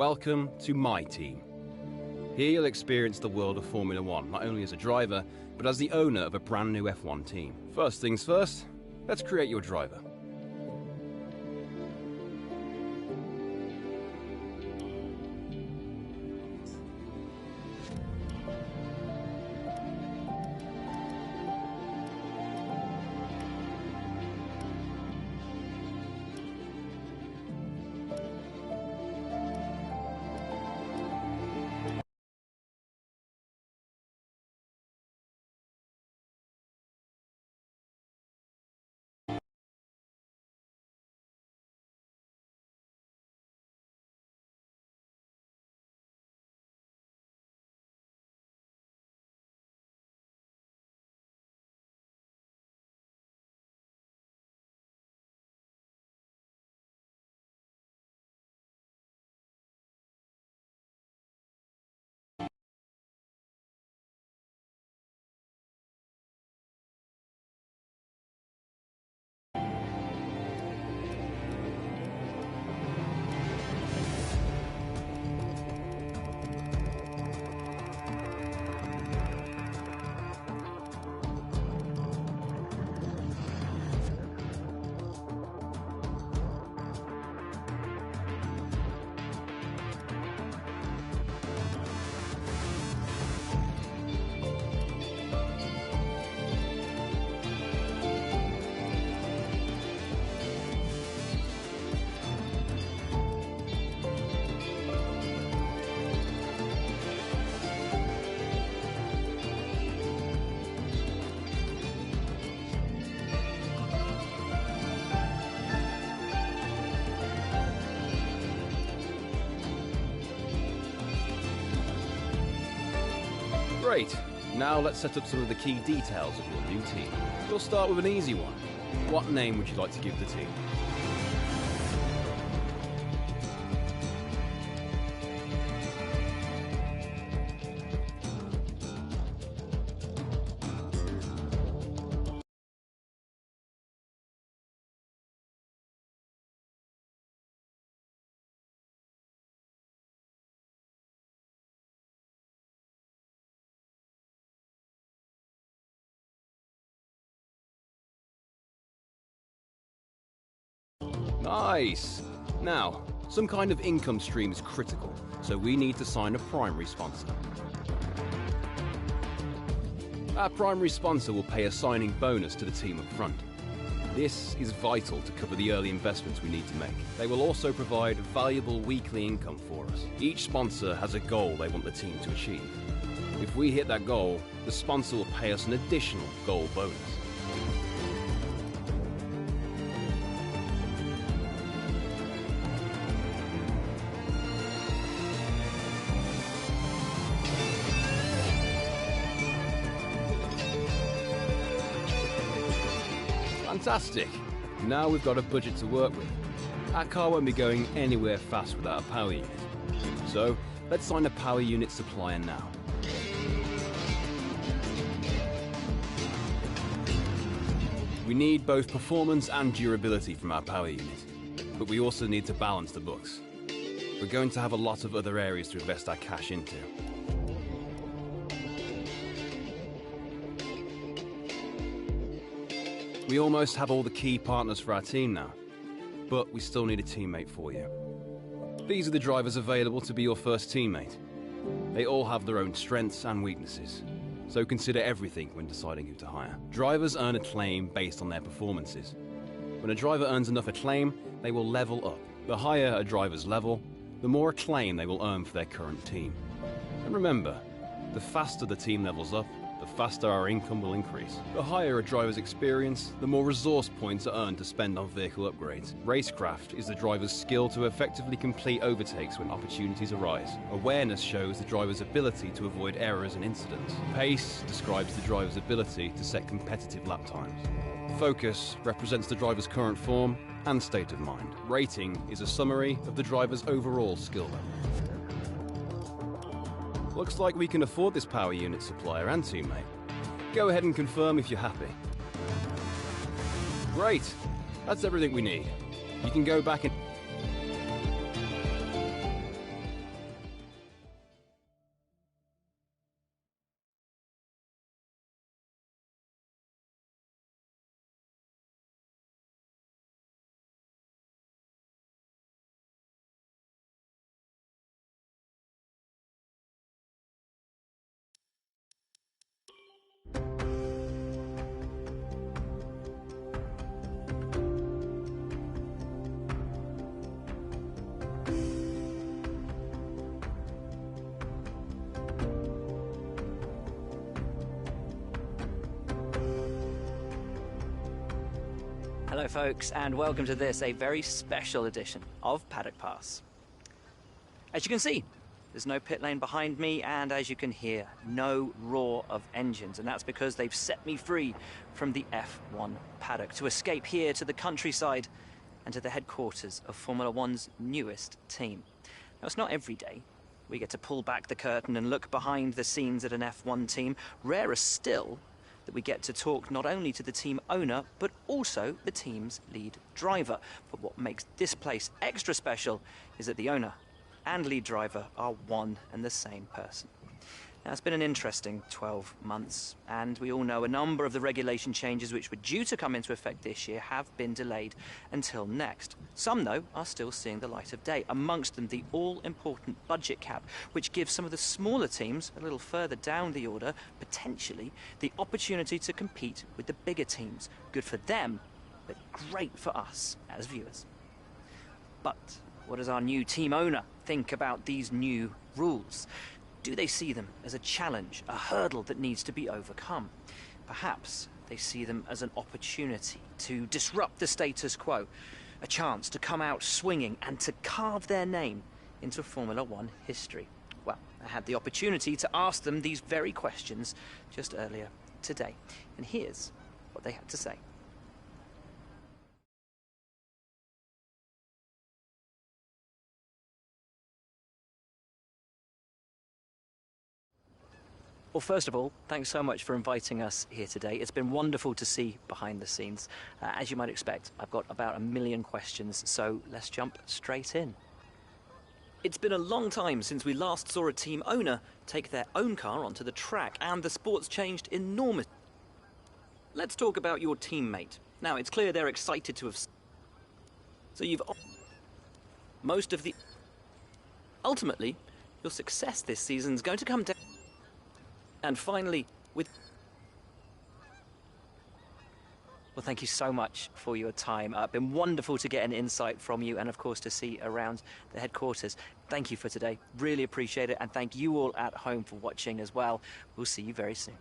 Welcome to my team. Here you'll experience the world of Formula One, not only as a driver, but as the owner of a brand new F1 team. First things first, let's create your driver. Great. Now let's set up some of the key details of your new team. We'll start with an easy one. What name would you like to give the team? Nice! Now, some kind of income stream is critical, so we need to sign a primary sponsor. Our primary sponsor will pay a signing bonus to the team up front. This is vital to cover the early investments we need to make. They will also provide valuable weekly income for us. Each sponsor has a goal they want the team to achieve. If we hit that goal, the sponsor will pay us an additional goal bonus. Fantastic! Now we've got a budget to work with. Our car won't be going anywhere fast without a power unit. So, let's sign a power unit supplier now. We need both performance and durability from our power unit, but we also need to balance the books. We're going to have a lot of other areas to invest our cash into. We almost have all the key partners for our team now, but we still need a teammate for you. These are the drivers available to be your first teammate. They all have their own strengths and weaknesses, so consider everything when deciding who to hire. Drivers earn acclaim based on their performances. When a driver earns enough acclaim, they will level up. The higher a driver's level, the more acclaim they will earn for their current team. And remember, the faster the team levels up, the faster our income will increase. The higher a driver's experience, the more resource points are earned to spend on vehicle upgrades. Racecraft is the driver's skill to effectively complete overtakes when opportunities arise. Awareness shows the driver's ability to avoid errors and incidents. Pace describes the driver's ability to set competitive lap times. Focus represents the driver's current form and state of mind. Rating is a summary of the driver's overall skill level. Looks like we can afford this power unit supplier and teammate. Go ahead and confirm if you're happy. Great! That's everything we need. You can go back and... Hello folks, and welcome to this, a very special edition of Paddock Pass. As you can see, there's no pit lane behind me, and as you can hear, no roar of engines, and that's because they've set me free from the F1 paddock to escape here to the countryside and to the headquarters of Formula One's newest team. Now, it's not every day we get to pull back the curtain and look behind the scenes at an F1 team. Rarer still that we get to talk not only to the team owner, but also the team's lead driver. But what makes this place extra special is that the owner and lead driver are one and the same person. Now, it's been an interesting 12 months, and we all know a number of the regulation changes which were due to come into effect this year have been delayed until next. Some, though, are still seeing the light of day, amongst them the all-important budget cap, which gives some of the smaller teams a little further down the order, potentially, the opportunity to compete with the bigger teams. Good for them, but great for us as viewers. But what does our new team owner think about these new rules? Do they see them as a challenge, a hurdle that needs to be overcome? Perhaps they see them as an opportunity to disrupt the status quo, a chance to come out swinging and to carve their name into Formula One history. Well, I had the opportunity to ask them these very questions just earlier today, and here's what they had to say. Well, first of all, thanks so much for inviting us here today. It's been wonderful to see behind the scenes. As you might expect, I've got about 1 million questions, so let's jump straight in. It's been a long time since we last saw a team owner take their own car onto the track, and the sport's changed enormously. Let's talk about your teammate. Now, it's clear they're excited to have... So you've... Most of the... Ultimately, your success this season's going to come down... And finally, well, thank you so much for your time. It's been wonderful to get an insight from you and, of course, to see around the headquarters. Thank you for today. Really appreciate it. And thank you all at home for watching as well. We'll see you very soon.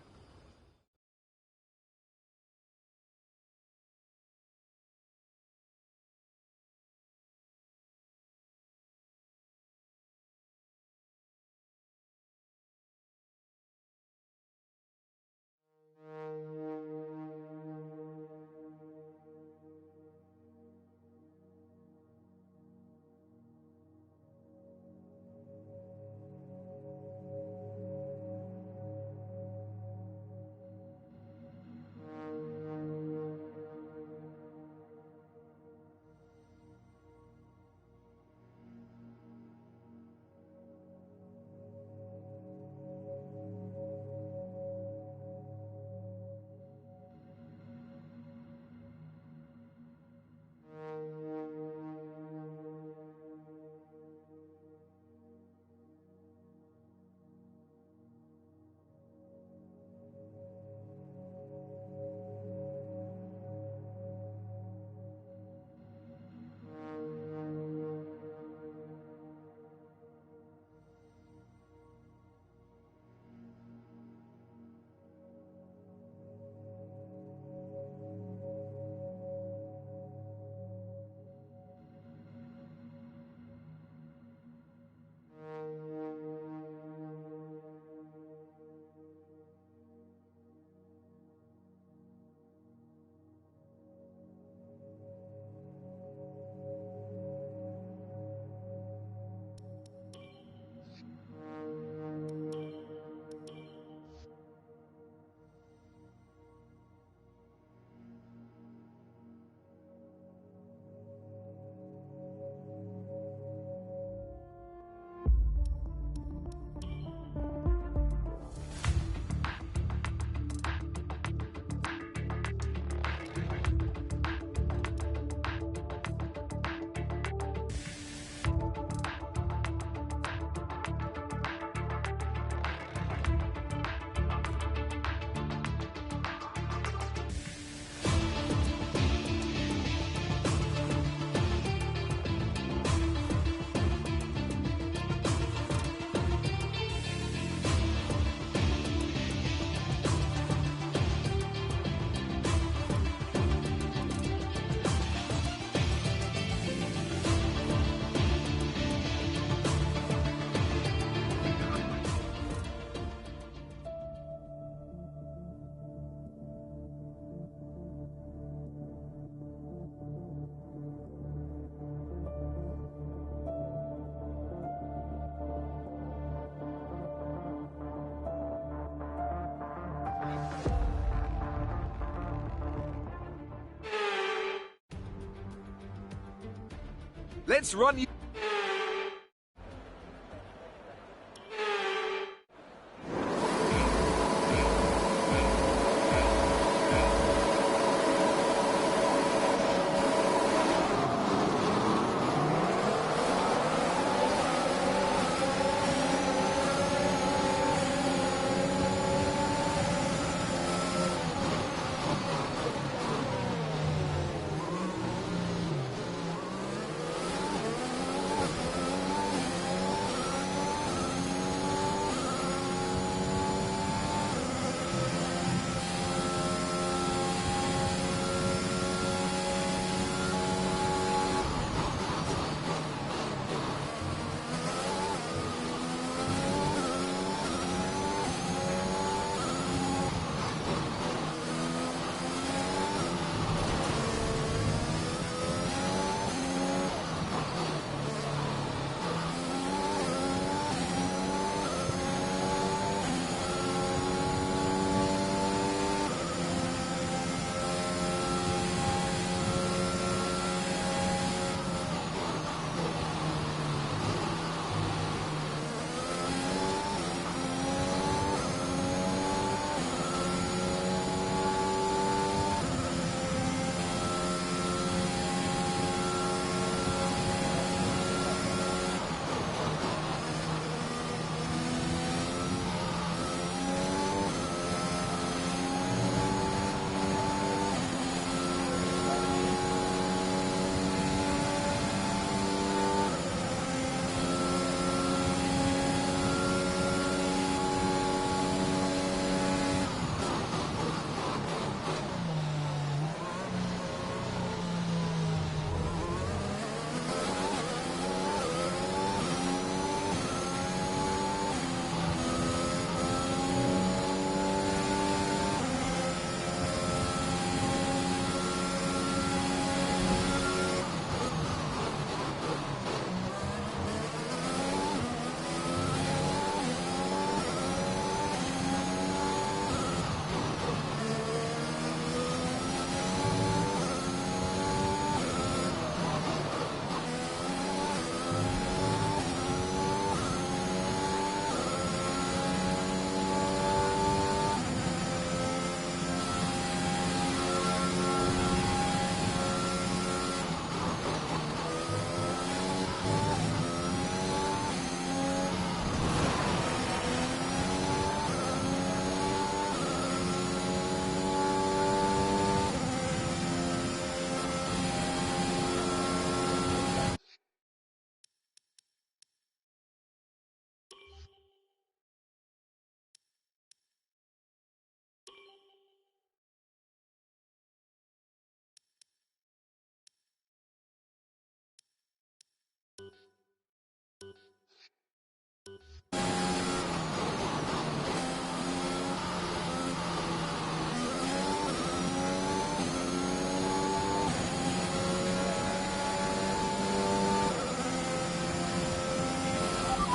Let's run you...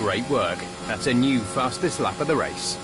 Great work. That's a new fastest lap of the race.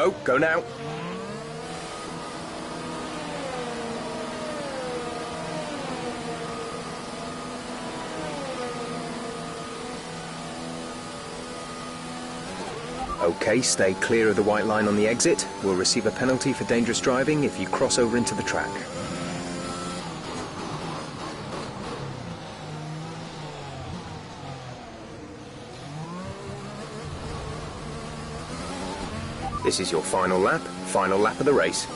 Go now. Okay, stay clear of the white line on the exit. We'll receive a penalty for dangerous driving if you cross over into the track. This is your final lap of the race.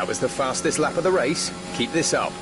That was the fastest lap of the race. Keep this up.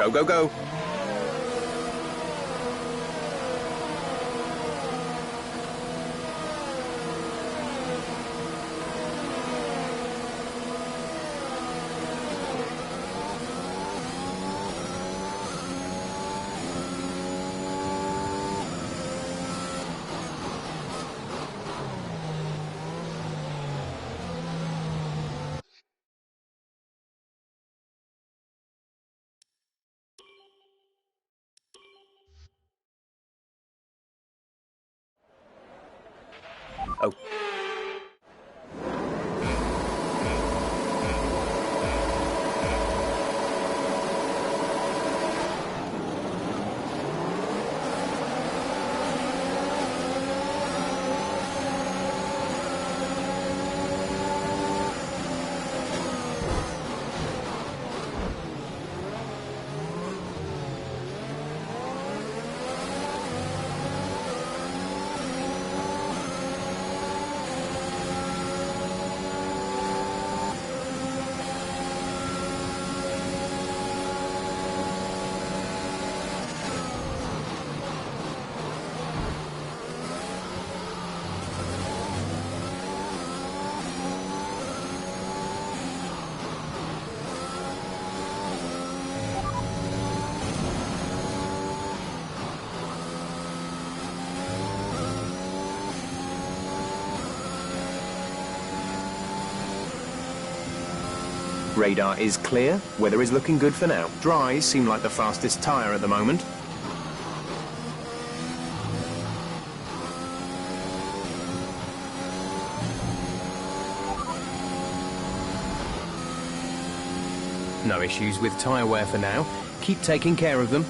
Go, go, go. Oh. Radar is clear, weather is looking good for now. Dries seem like the fastest tyre at the moment. No issues with tyre wear for now. Keep taking care of them.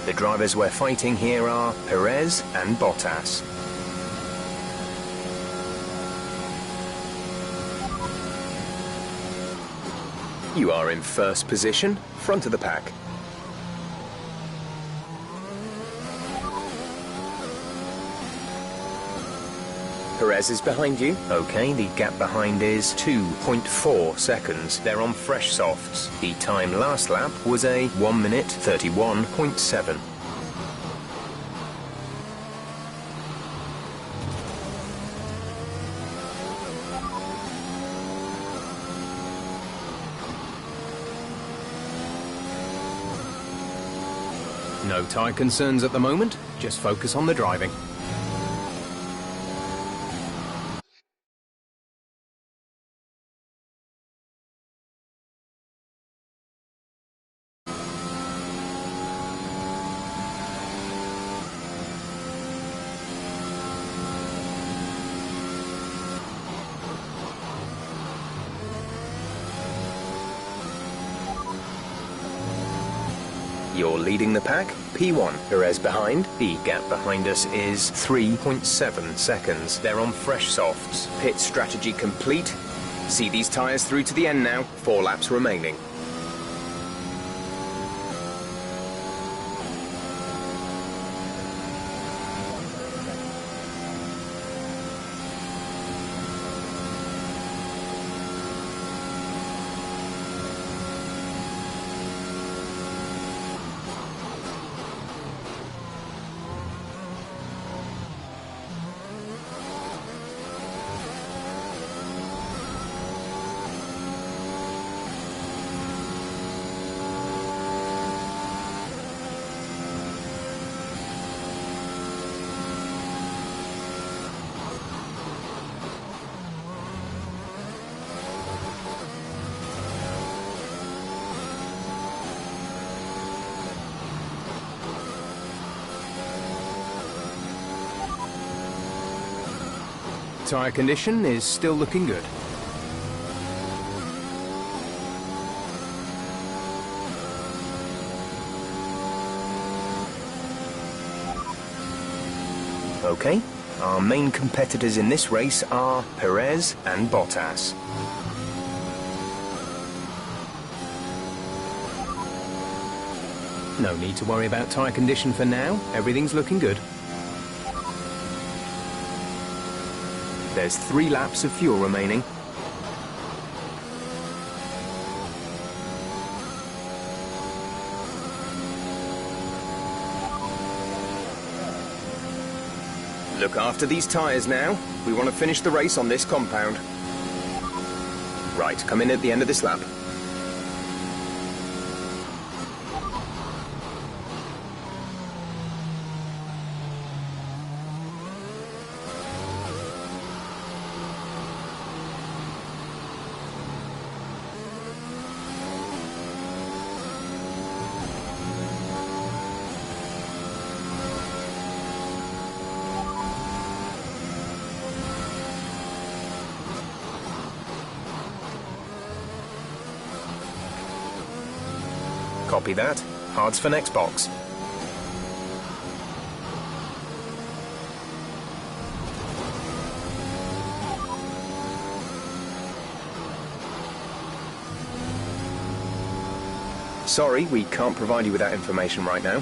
The drivers we're fighting here are Perez and Bottas. You are in first position, front of the pack. Perez is behind you. Okay, the gap behind is 2.4 seconds. They're on fresh softs. The time last lap was a 1 minute 31.7. No tyre concerns at the moment, just focus on the driving. You're leading the pack, P1. Perez behind. The gap behind us is 3.7 seconds. They're on fresh softs. Pit strategy complete. See these tyres through to the end now. 4 laps remaining. Tyre condition is still looking good. Okay, our main competitors in this race are Perez and Bottas. No need to worry about tyre condition for now. Everything's looking good. There's 3 laps of fuel remaining. Look after these tyres now. We want to finish the race on this compound. Right, come in at the end of this lap. Copy that. Hards for next box. Sorry, we can't provide you with that information right now.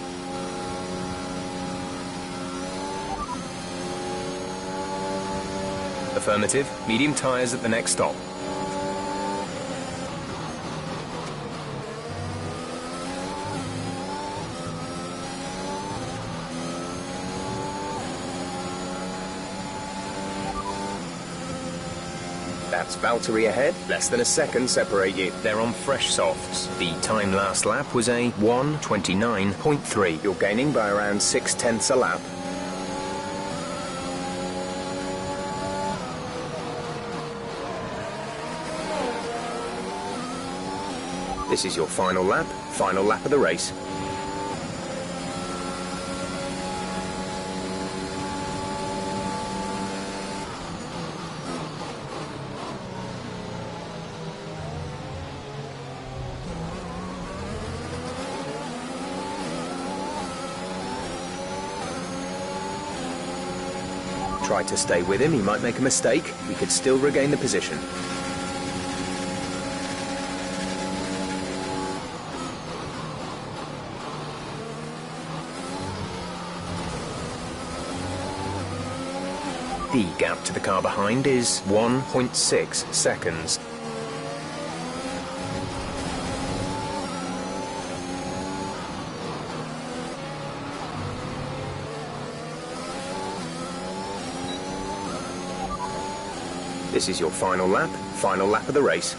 Affirmative. Medium tyres at the next stop. That's Valtteri ahead. Less than a second separate you. They're on fresh softs. The time last lap was a 1:29.3. You're gaining by around 0.6 a lap. This is your final lap of the race. Try to stay with him, he might make a mistake. We could still regain the position. The gap to the car behind is 1.6 seconds. This is your final lap of the race.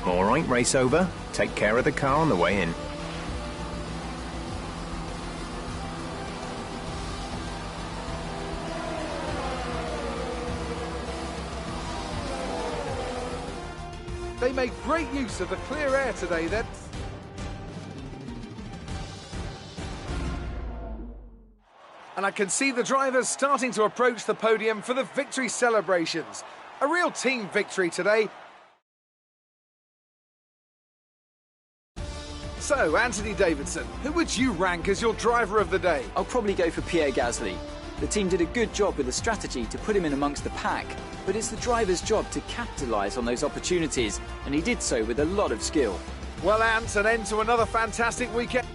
All right, race over. Take care of the car on the way in. They made great use of the clear air today then. And I can see the drivers starting to approach the podium for the victory celebrations. A real team victory today. So, Anthony Davidson, who would you rank as your driver of the day? I'll probably go for Pierre Gasly. The team did a good job with the strategy to put him in amongst the pack, but it's the driver's job to capitalise on those opportunities, and he did so with a lot of skill. Well, Ant, an end to another fantastic weekend.